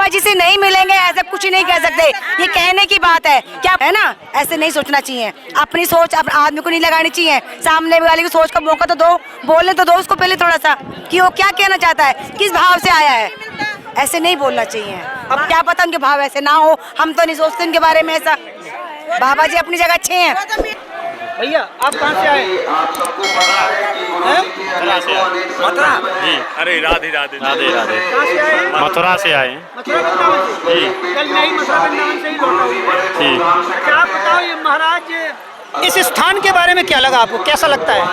बाबा जी से नहीं मिलेंगे ऐसा कुछ ही नहीं कह सकते, ये कहने की बात है क्या है ना। ऐसे नहीं सोचना चाहिए, अपनी सोच अपने आदमी को नहीं लगानी चाहिए, सामने वाले की सोच का मौका तो दो, बोलने तो दो उसको पहले थोड़ा सा कि वो क्या कहना चाहता है, किस भाव से आया है। ऐसे नहीं बोलना चाहिए। अब क्या पता उनके भाव ऐसे ना हो, हम तो नहीं सोचते उनके बारे में ऐसा। बाबा जी अपनी जगह अच्छे हैं। भैया आप कहाँ से आए? मथुरा जी। अरे राधे राधे राधे राधे। कहाँ से आए? मथुरा से आए हैं। मथुरा वृंदावन से? जी। कल मैं ही मथुरा वृंदावन से ही लौटा हूँ। जी। अच्छा आप बताओ, ये महाराज इस स्थान के बारे में क्या लगा आपको, कैसा लगता है?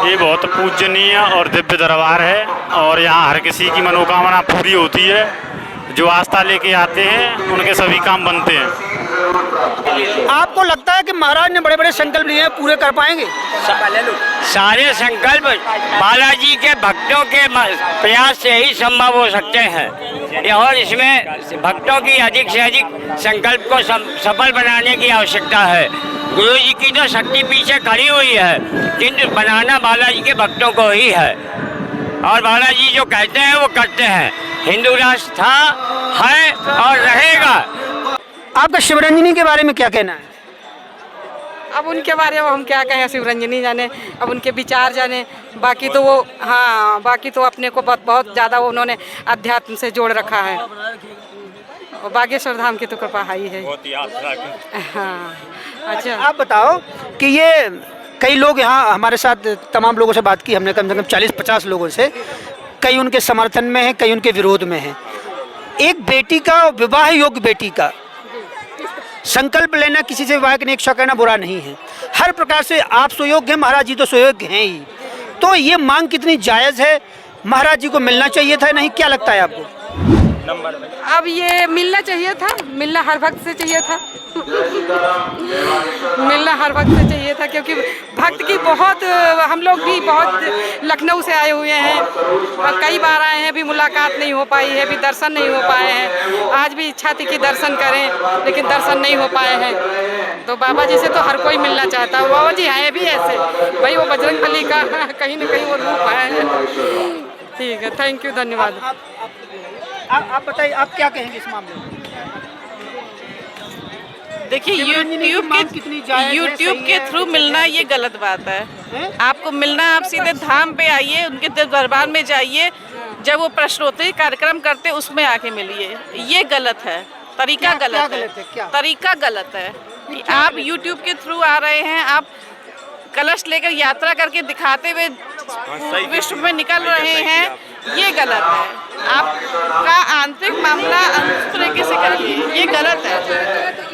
ये बहुत पूजनीय और दिव्य दरबार है और यहाँ हर किसी की मनोकामना पूरी होती है। जो आस्था लेके आते हैं उनके सभी काम बनते हैं। आपको लगता है कि महाराज ने बड़े बड़े संकल्प लिए हैं, पूरे कर पाएंगे? सारे संकल्प बालाजी के भक्तों के प्रयास से ही संभव हो सकते हैं और इसमें भक्तों की अधिक से अधिक संकल्प को सफल बनाने की आवश्यकता है। गुरु जी की तो शक्ति पीछे खड़ी हुई है, किंतु बनाना बालाजी के भक्तों को ही है और बालाजी जो कहते हैं वो करते हैं। हिंदू राष्ट्र था, है और रहेगा। आपका शिवरंजनी के बारे में क्या कहना है? अब उनके बारे में हम क्या कहें, शिवरंजनी जाने, अब उनके विचार जाने। बाकी तो वो हाँ, बाकी तो अपने को बहुत ज़्यादा वो उन्होंने अध्यात्म से जोड़ रखा है और बागेश्वर धाम की तो कृपा ही है। हाँ अच्छा आप बताओ कि ये कई लोग यहाँ हमारे साथ तमाम लोगों से बात की हमने, कम से कम 40-50 लोगों से, कई उनके समर्थन में हैं, कई उनके विरोध में हैं। एक बेटी का, विवाह योग्य बेटी का संकल्प लेना, किसी से विवाह की इच्छा करना बुरा नहीं है। हर प्रकार से आप सुयोग्य हैं, महाराज जी तो सुयोग्य हैं ही। तो ये मांग कितनी जायज़ है? महाराज जी को मिलना चाहिए था नहीं, क्या लगता है आपको? अब ये मिलना चाहिए था, मिलना हर वक्त से चाहिए था मिलना हर वक्त से चाहिए था, क्योंकि भक्त की बहुत, हम लोग भी बहुत लखनऊ से आए हुए हैं और कई बार आए हैं, भी मुलाकात नहीं हो पाई है, भी दर्शन नहीं हो पाए हैं। आज भी इच्छा थी कि दर्शन करें, लेकिन दर्शन नहीं हो पाए हैं। तो बाबा जी से तो हर कोई मिलना चाहता है। बाबा जी हैं भी ऐसे, भाई वो बजरंगबली का कहीं ना कहीं वो रूप है। ठीक है, थैंक यू, धन्यवाद। आप बताइए, आप क्या कहेंगे इस मामले में? देखिए यूट्यूब के थ्रू मिलना ये गलत बात है। आपको मिलना, आप सीधे धाम पे आइए, उनके दरबार में जाइए, जब वो प्रश्नोत्तरी कार्यक्रम करते उसमें आके मिलिए। ये गलत है, तरीका गलत है, तरीका गलत है। आप यूट्यूब के थ्रू आ रहे हैं, आप कलश लेकर यात्रा करके दिखाते हुए विश्व में निकल रहे हैं, ये गलत है। आपका आंतरिक मामला अंत तरीके से करिए, ये गलत है,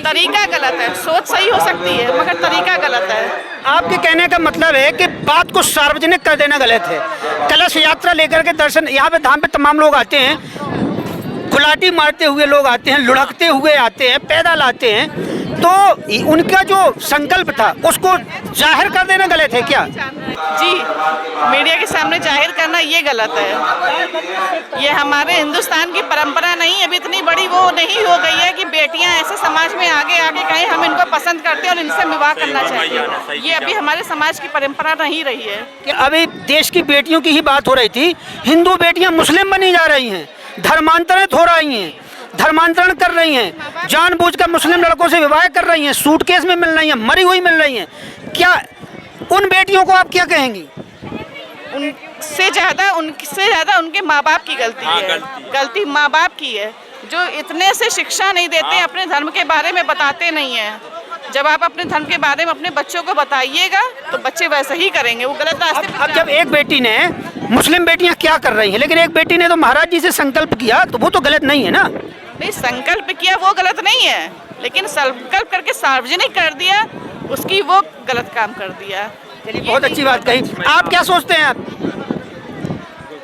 तरीका गलत है। सोच सही हो सकती है मगर तरीका गलत है। आपके कहने का मतलब है कि बात को सार्वजनिक कर देना गलत है। कलश यात्रा लेकर के दर्शन, यहाँ पे धाम पे तमाम लोग आते हैं, गुलाटी मारते हुए लोग आते हैं, लुढ़कते हुए आते हैं, पैदल आते हैं, तो उनका जो संकल्प था उसको जाहिर कर देना गलत है क्या? जी, मीडिया के सामने जाहिर करना ये गलत है। ये हमारे हिंदुस्तान की परंपरा नहीं, अभी इतनी बड़ी वो नहीं हो गई है कि बेटियां ऐसे समाज में आगे आगे कहें हम इनको पसंद करते हैं और इनसे विवाह करना चाहिए। ये अभी हमारे समाज की परंपरा नहीं रही है। कि अभी देश की बेटियों की ही बात हो रही थी, हिंदू बेटियां मुस्लिम बनी जा रही हैं, धर्मांतरित हो रही हैं, धर्मांतरण कर रही हैं, जानबूझकर मुस्लिम लड़कों से विवाह कर रही हैं, सूटकेस में मिल रही हैं, मरी हुई मिल रही हैं। क्या उन बेटियों को आप क्या कहेंगी? उनसे ज़्यादा उनके माँ बाप की गलती है। गलती माँ बाप की है, जो इतने से शिक्षा नहीं देते, अपने धर्म के बारे में बताते नहीं हैं। जब आप अपने धर्म के बारे में अपने बच्चों को बताइएगा तो बच्चे वैसे ही करेंगे, वो गलत रास्ते पे। अब जब एक बेटी ने, मुस्लिम बेटियां क्या कर रही हैं, लेकिन एक बेटी ने तो महाराज जी से संकल्प किया, तो वो तो गलत नहीं है ना? नहीं, संकल्प किया वो गलत नहीं है, लेकिन संकल्प करके सार्वजनिक कर दिया, उसकी वो गलत काम कर दिया। चलिए, बहुत अच्छी बात कही। आप क्या सोचते हैं?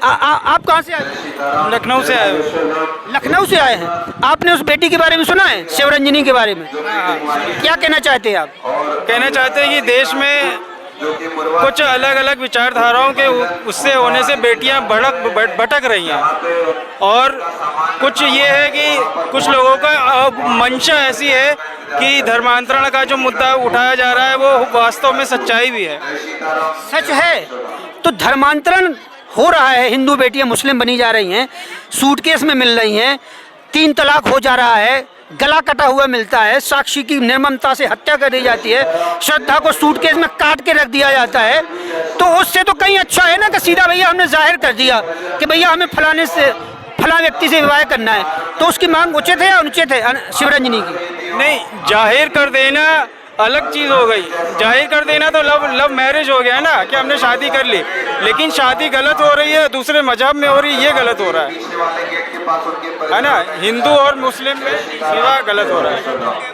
आप कहाँ से आए? लखनऊ से आए। लखनऊ से आए हैं। आपने उस बेटी के बारे में सुना है, शिवरंजनी के बारे में? क्या कहना चाहते हैं आप? कहना चाहते हैं कि देश में कुछ अलग अलग विचारधाराओं के उससे होने से बेटियां भटक रही हैं, और कुछ ये है कि कुछ लोगों का मंशा ऐसी है कि धर्मांतरण का जो मुद्दा उठाया जा रहा है वो वास्तव में सच्चाई भी है। सच है तो धर्मांतरण हो रहा है, हिंदू बेटियां मुस्लिम बनी जा रही हैं, सूटकेस में मिल रही हैं, 3 तलाक हो जा रहा है, गला कटा हुआ मिलता है, साक्षी की निर्ममता से हत्या कर दी जाती है, श्रद्धा को सूटकेस में काट के रख दिया जाता है, तो उससे तो कहीं अच्छा है ना कि सीधा भैया हमने जाहिर कर दिया कि भैया हमें फला व्यक्ति से विवाह करना है। तो उसकी मांग उचित है या अनुचित है शिवरंजनी की? नहीं, जाहिर कर देना अलग चीज़ हो गई। जाहिर कर देना तो लव मैरिज हो गया ना, कि हमने शादी कर ली, लेकिन शादी गलत हो रही है, दूसरे मजहब में हो रही है, ये गलत हो रहा है ना। हिंदू और मुस्लिम में विवाह गलत हो रहा है।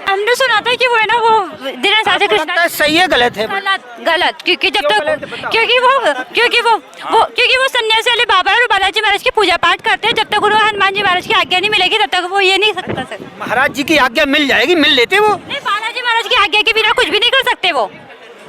हमने सुना था कि वो है ना, वो धीरेन्द्र राधे कृष्ण सही है गलत है? गलत, क्योंकि जब तक क्योंकि वो सन्यासी वाले बाबा और बालाजी महाराज की पूजा पाठ करते हैं, जब तक उन्हें हनुमान जी महाराज की आज्ञा नहीं मिलेगी तब तक वो ये नहीं कर सकते। महाराज जी की आज्ञा मिल जाएगी, मिल लेते वो। नहीं, बालाजी महाराज की आज्ञा के बिना कुछ भी नहीं कर सकते वो।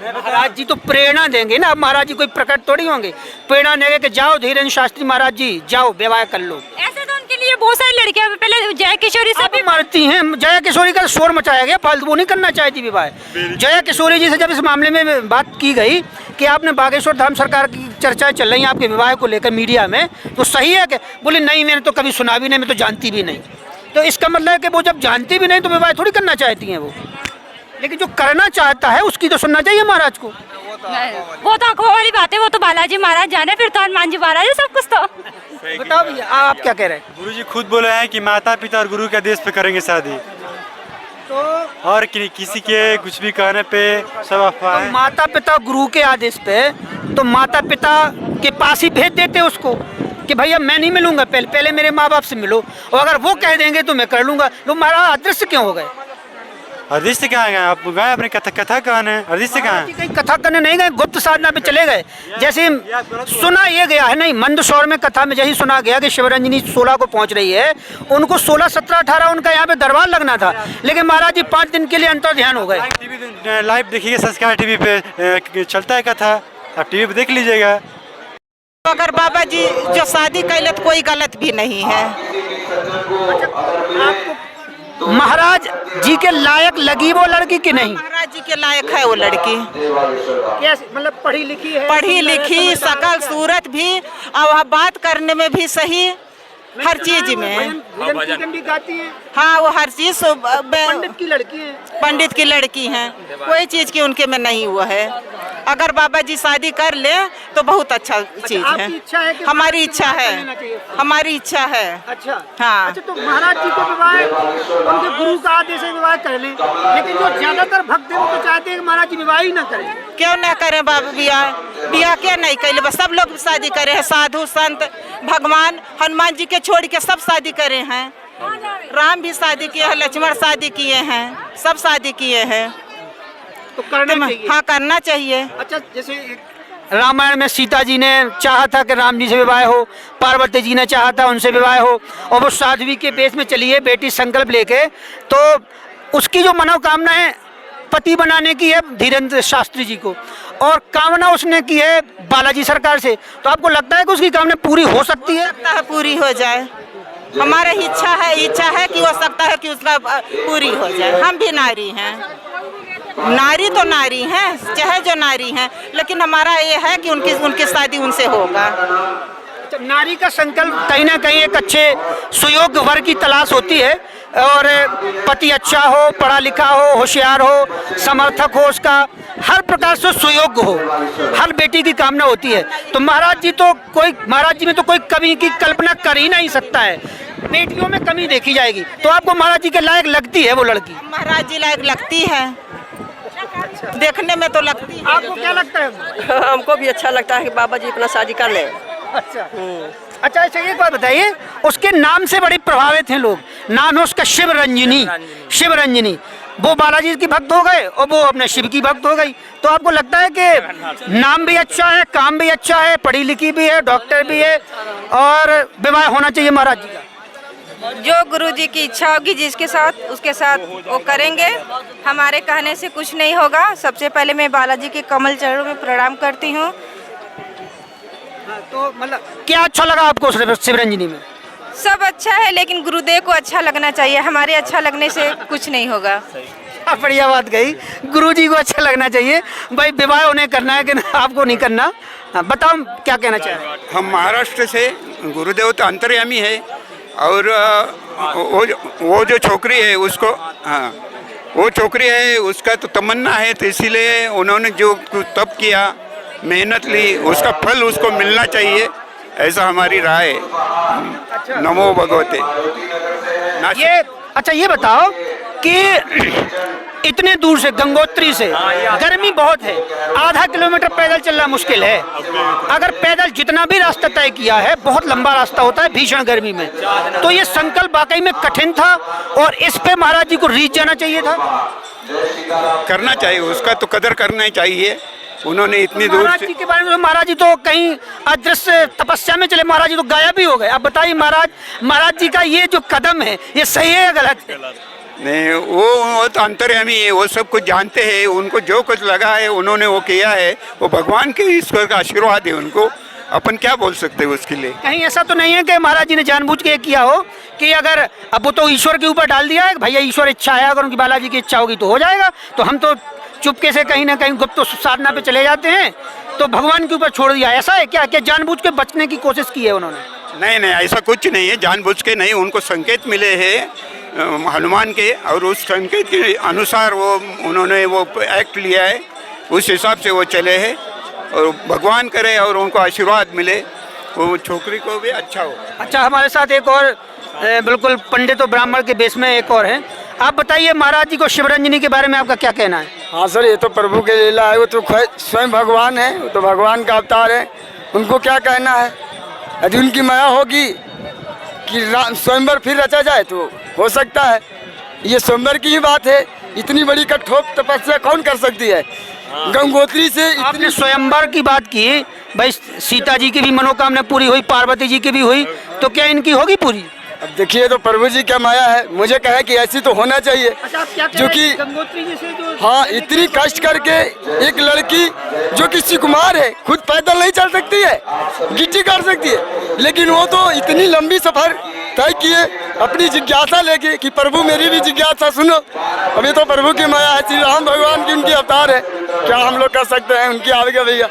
महाराज जी तो प्रेरणा देंगे ना, अब महाराज जी कोई प्रकट थोड़ी होंगे, प्रेरणा देंगे कि जाओ धीरेन्द्र शास्त्री महाराज जी जाओ विवाह कर लो। ऐसे तो उनके लिए बहुत सारी लड़कियां पहले जया किशोरी से भी मरती हैं। जया किशोरी का शोर मचाया गया, फालतू वो नहीं करना चाहती विवाह। जया किशोरी जी से जब इस मामले में बात की गई कि आपने बागेश्वर धाम सरकार की चर्चाएं चल रही हैं आपके विवाह को लेकर मीडिया में, तो सही है कि बोले नहीं मैंने तो कभी सुना भी नहीं, मैं तो जानती भी नहीं। तो इसका मतलब है कि वो जब जानती भी नहीं तो विवाह थोड़ी करना चाहती हैं वो, लेकिन जो करना चाहता है उसकी तो सुनना चाहिए महाराज को। वो तो अखबार वाली बात है, वो तो बालाजी महाराज जाने, फिर तो हनुमान जी महाराज है, सब कुछ तो। बताओ भैया आप क्या कह रहे हैं? गुरुजी खुद बोले हैं कि माता पिता और गुरु के आदेश पे करेंगे शादी, तो और किसी के कुछ भी कहने पे सब अफवाह है। माता पिता गुरु के आदेश पे तो माता पिता के पास ही भेज देते उसको कि भैया मैं नहीं मिलूंगा, पहले मेरे माँ बाप से मिलो, और अगर वो कह देंगे तो मैं कर लूंगा। तो महाराज अदृश्य क्यों हो गए? अदृश्य कहाँ गए आप? गए अपने कथा कहने, अदृश्य कहाँ? कहीं कथा करने नहीं गए, गुप्त साधना पे चले गए। जैसे सुना ये गया है, नहीं मंदसौर में कथा में यही सुना गया कि शिवरंजनी 16 को पहुंच रही है, उनको 16, 17, 18 उनका यहाँ पे दरबार लगना था, लेकिन महाराज जी 5 दिन के लिए अंतर ध्यान हो गए। लाइव देखिए, संस्कार टीवी पे चलता है कथा, आप टीवी पे देख लीजिएगा। अगर बाबा जी जो शादी कैले तो कोई गलत भी नहीं है। महाराज जी के लायक लगी वो लड़की कि नहीं? महाराज जी के लायक है वो लड़की, कैसे मतलब पढ़ी लिखी है? पढ़ी लिखी, सकल सूरत भी, और बात करने में भी सही, हर चीज में। भजन भी गाती है। हाँ, वो हर चीज पंडित की लड़की है। पंडित की लड़की हैं, कोई चीज की उनके में नहीं हुआ है। अगर बाबा जी शादी कर ले तो बहुत अच्छा चीज है। इच्छा है कि हमारी इच्छा है, हमारी इच्छा है। अच्छा हाँ। अच्छा, तो महाराज जी को विवाह उनके गुरु का आदेश से विवाह कर ले, लेकिन जो ज्यादातर भक्त हैं वो तो चाहते हैं कि महाराज जी विवाह ही ना करें। क्यों ना करें बाबा बियाह क्या नहीं करे, बस सब लोग शादी करे हैं, साधु संत भगवान हनुमान जी के छोड़ के सब शादी करे हैं। राम भी शादी किए हैं, लक्ष्मण शादी किए हैं, सब शादी किए हैं, तो करना चाहिए। हाँ, करना चाहिए। अच्छा, जैसे रामायण में सीता जी ने चाहा था कि राम जी से विवाह हो, पार्वती जी ने चाहा था उनसे विवाह हो, और वो साध्वी के बेस में चली है बेटी संकल्प लेके, तो उसकी जो मनोकामना है पति बनाने की है धीरेन्द्र शास्त्री जी को, और कामना उसने की है बालाजी सरकार से। तो आपको लगता है कि उसकी कामना पूरी हो सकती है? पूरी हो जाए, हमारा इच्छा है कि हो सकता है कि उसका पूरी हो जाए। हम भी नारी हैं, नारी तो नारी हैं, चाहे जो नारी हैं, लेकिन हमारा ये है कि उनकी शादी उनसे होगा। नारी का संकल्प कहीं ना कहीं एक अच्छे सुयोग्य वर्ग की तलाश होती है, और पति अच्छा हो, पढ़ा लिखा हो, होशियार हो, समर्थक हो, उसका हर प्रकार से सुयोग्य हो, हर बेटी की कामना होती है। तो महाराज जी में तो कोई कमी की कल्पना कर ही नहीं सकता है, बेटियों में कमी देखी जाएगी। तो आपको महाराज जी के लायक लगती है वो लड़की? महाराज जी लायक लगती है, देखने में तो लगती है। आपको क्या लगता है? हमको भी अच्छा लगता है कि बाबा जी अपना शादी कर ले। अच्छा, एक बात बताइए, उसके नाम से बड़े प्रभावित हैं लोग, नाम है उसका शिवरंजनी। वो बालाजी की भक्त हो गए और वो अपने शिव की भक्त हो गई। तो आपको लगता है कि नाम भी अच्छा है, काम भी अच्छा है, पढ़ी लिखी भी है, डॉक्टर भी है, और विवाह होना चाहिए महाराज जी का? जो गुरु जी की इच्छा होगी जिसके साथ, उसके साथ वो करेंगे। हमारे कहने से कुछ नहीं होगा। सबसे पहले मैं बालाजी के कमल चरणों में प्रणाम करती हूँ। तो मतलब क्या अच्छा लगा आपको शिवरंजनी में? सब अच्छा है, लेकिन गुरुदेव को अच्छा लगना चाहिए। हमारे अच्छा लगने से कुछ नहीं होगा। बढ़िया बात कही, गुरुजी को अच्छा लगना चाहिए। भाई विवाह उन्हें करना है कि आपको नहीं करना? बताओ क्या कहना चाहें? हम महाराष्ट्र से, गुरुदेव तो अंतर्यामी है, और वो जो छोकरी है उसको, हाँ वो छोकरी है उसका तो तमन्ना है, तो इसीलिए उन्होंने जो तप किया, मेहनत ली, उसका फल उसको मिलना चाहिए, ऐसा हमारी राय है। नमो भगवते। ये अच्छा ये बताओ कि इतने दूर से गंगोत्री से गर्मी बहुत है, आधा किलोमीटर पैदल चलना मुश्किल है। अगर पैदल जितना भी रास्ता तय किया है, बहुत लंबा रास्ता होता है भीषण गर्मी में, तो ये संकल्प वाकई में कठिन था और इस पे महाराज जी को रीच जाना चाहिए था, करना चाहिए, उसका तो कदर करना ही चाहिए। उन्होंने इतनी दूर महाराज जी के बारे में, महाराज जी तो कहीं अदृश्य तपस्या में चले, महाराज जी तो गायब भी हो गए। अब बताइए महाराज जी का ये जो कदम है ये सही है या गलत है? नहीं, वो तो अंतर्यामी है, वो सब कुछ जानते हैं, उनको जो कुछ लगा है उन्होंने वो किया है, वो भगवान के ईश्वर का आशीर्वाद है उनको, अपन क्या बोल सकते हैं उसके लिए। कहीं ऐसा तो नहीं है कि महाराज जी ने जानबूझ के किया हो कि अगर अब वो तो ईश्वर के ऊपर डाल दिया है, भैया ईश्वर इच्छा है, अगर उनकी बालाजी की इच्छा होगी तो हो जाएगा, तो हम तो चुपके से कहीं ना कहीं गुप्त साधना पे चले जाते हैं, तो भगवान के ऊपर छोड़ दिया, ऐसा है क्या? क्या जानबूझ के बचने की कोशिश की है उन्होंने? नहीं नहीं, ऐसा कुछ नहीं है, जानबूझ के नहीं, उनको संकेत मिले हैं हनुमान के, और उस संकेत के अनुसार वो उन्होंने वो एक्ट लिया है, उस हिसाब से वो चले हैं, और भगवान करे और उनको आशीर्वाद मिले, वो छोकरी को भी अच्छा हो। अच्छा, हमारे साथ एक और बिल्कुल पंडित और ब्राह्मण के बेस में एक और हैं, आप बताइए महाराज जी को शिवरंजनी के बारे में आपका क्या कहना है? हाँ सर, ये तो प्रभु के लीला है, वो तो स्वयं भगवान है, वो तो भगवान का अवतार है, उनको क्या कहना है? यदि उनकी माया होगी कि स्वयंवर फिर रचा जाए तो हो सकता है, ये स्वयंवर की ही बात है, इतनी बड़ी कठोर तपस्या कौन कर सकती है? गंगोत्री से आपने स्वयंवर की बात की, भाई सीता जी की भी मनोकामना पूरी हुई, पार्वती जी की भी हुई, तो क्या इनकी होगी पूरी? अब देखिए तो प्रभु जी क्या माया है, मुझे कहे कि ऐसी तो होना चाहिए। जो कि गंगोत्री जी से जो हाँ, इतनी कष्ट करके एक लड़की जो कि सुकुमार है, खुद पैदल नहीं चल सकती है, गिट्टी काट सकती है, लेकिन वो तो इतनी लंबी सफर तय किए अपनी जिज्ञासा लेके कि प्रभु मेरी भी जिज्ञासा सुनो। अभी तो प्रभु की माया है, श्री राम भगवान की उनकी अवतार है, क्या हम लोग कर सकते हैं उनकी आगे भैया।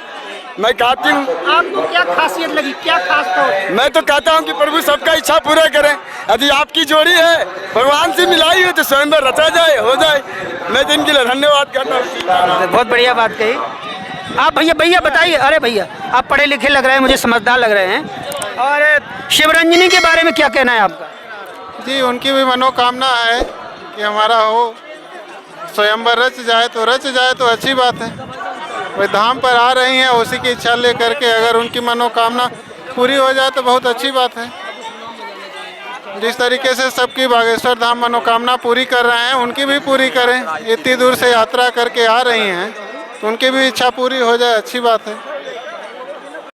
मैं कहती हूँ, आपको क्या खासियत लगी, क्या खास तो? मैं तो कहता हूँ कि प्रभु सबका इच्छा पूरा करें, यदि आपकी जोड़ी है भगवान से मिलाई हो तो स्वयंवर रचा जाए, हो जाए। मैं तो इनके लिए धन्यवाद करता हूँ। बहुत बढ़िया बात कही आप। भैया बताइए, अरे भैया आप पढ़े लिखे लग रहे हैं, मुझे समझदार लग रहे हैं, और शिवरंजनी के बारे में क्या कहना है आपका? जी, उनकी भी मनोकामना है कि हमारा हो, स्वयंवर रच जाए तो अच्छी बात है। वे धाम पर आ रही हैं, उसी की इच्छा ले करके अगर उनकी मनोकामना पूरी हो जाए तो बहुत अच्छी बात है। जिस तरीके से सबकी बागेश्वर धाम मनोकामना पूरी कर रहे हैं, उनकी भी पूरी करें। इतनी दूर से यात्रा करके आ रही हैं तो उनकी भी इच्छा पूरी हो जाए, अच्छी बात है।